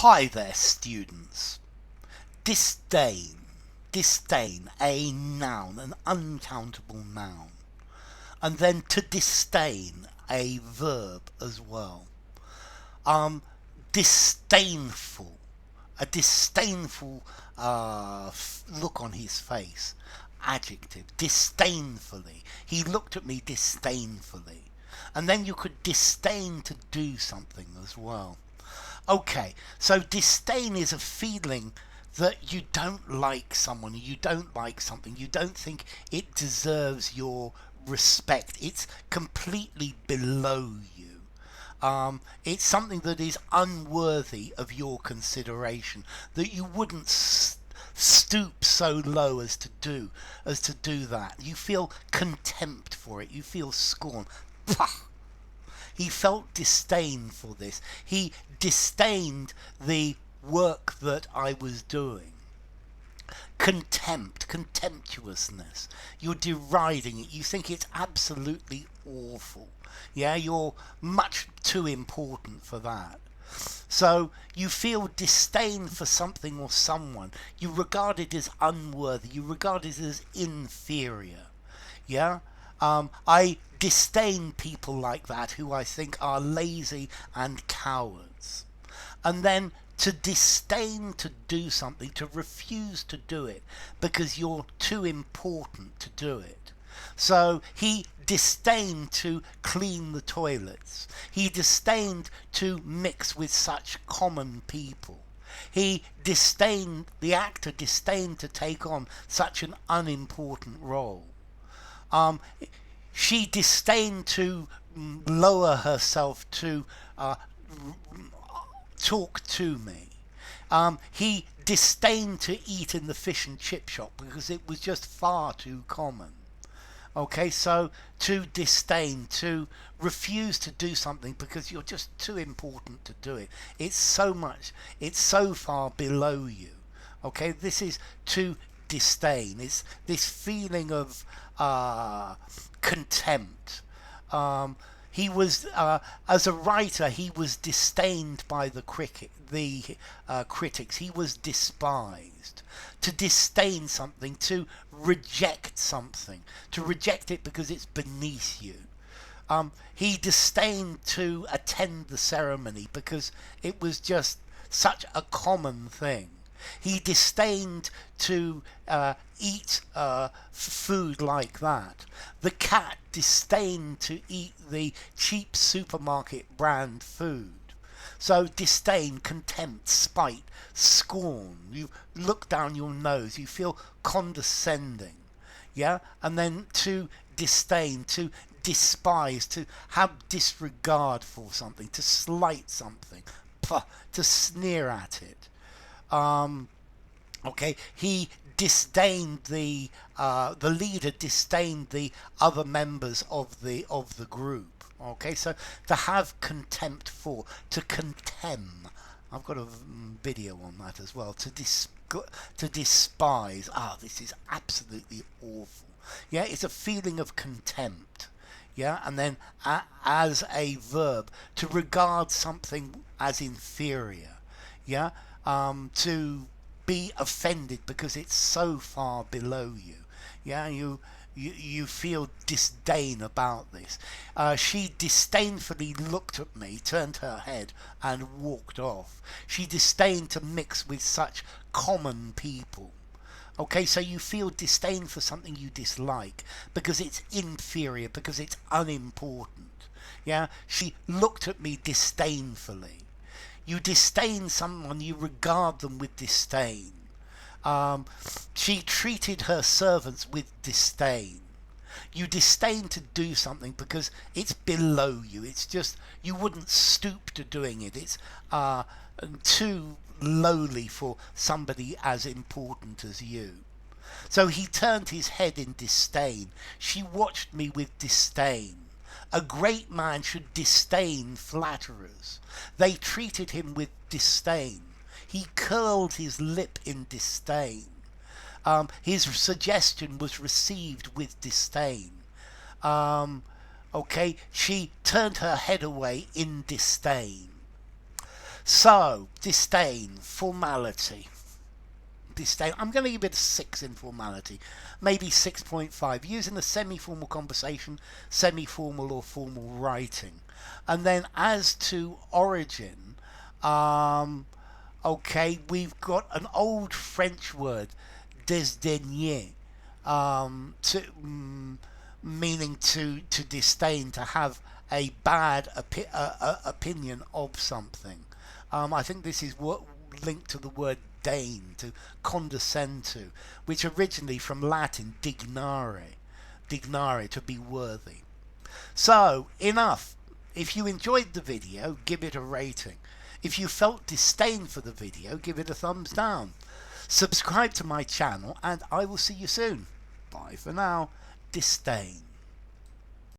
Hi there, students. Disdain. Disdain, a noun, an uncountable noun. And then to disdain, a verb as well. Disdainful. A disdainful look on his face. Adjective. Disdainfully. He looked at me disdainfully. And then you could disdain to do something as well. Okay, so disdain is a feeling that you don't like someone, you don't like something, you don't think it deserves your respect. It's completely below you. It's something that is unworthy of your consideration, that you wouldn't stoop so low as to do that. You feel contempt for it, you feel scorn. Pah! He felt disdain for this. He disdained the work that I was doing. Contempt, contemptuousness. You're deriding it. You think it's absolutely awful. Yeah, you're much too important for that. So you feel disdain for something or someone. You regard it as unworthy. You regard it as inferior. Yeah? I disdain people like that who I think are lazy and cowards. And then to disdain to do something, to refuse to do it because you're too important to do it. So he disdained to clean the toilets. He disdained to mix with such common people. The actor disdained to take on such an unimportant role. She disdained to lower herself to talk to me. He disdained to eat in the fish and chip shop because it was just far too common. Okay, so to disdain, to refuse to do something because you're just too important to do it. It's so far below you. Okay, this is to disdain. It's this feeling of contempt. He was, as a writer, he was disdained by the critics. He was despised. To disdain something, to reject something, to reject it because it's beneath you. He disdained to attend the ceremony because it was just such a common thing. He disdained to eat food like that. The cat disdained to eat the cheap supermarket brand food. So disdain, contempt, spite, scorn. You look down your nose. You feel condescending. Yeah? And then to disdain, to despise, to have disregard for something, to slight something, to sneer at it. Okay, he disdained the leader disdained the other members of the group. Okay, so to have contempt for, to contemn. I've got a video on that as well. To despise. This is absolutely awful. Yeah, it's a feeling of contempt. Yeah, and then as a verb, to regard something as inferior. Yeah. To be offended because it's so far below you. Yeah, you feel disdain about this. She disdainfully looked at me, turned her head and walked off. She disdained to mix with such common people. Okay, so you feel disdain for something you dislike because it's inferior, because it's unimportant. Yeah, she looked at me disdainfully. You disdain someone, you regard them with disdain. She treated her servants with disdain. You disdain to do something because it's below you. It's just, you wouldn't stoop to doing it. It's too lowly for somebody as important as you. So he turned his head in disdain. She watched me with disdain. A great man should disdain flatterers. They treated him with disdain. He curled his lip in disdain. His suggestion was received with disdain. Okay, she turned her head away in disdain. So, disdain, formality. Disdain. I'm going to give it a 6 in formality, maybe 6.5, using the semi-formal conversation, semi-formal or formal writing. And then as to origin, okay, we've got an old French word, disdaigner, meaning to disdain, to have a bad opinion of something. I think this is what linked to the word deign, to condescend to, which originally from Latin dignare, to be worthy. So, enough. If you enjoyed the video, give it a rating. If you felt disdain for the video, give it a thumbs down. Subscribe to my channel and I will see you soon. Bye for now. Disdain.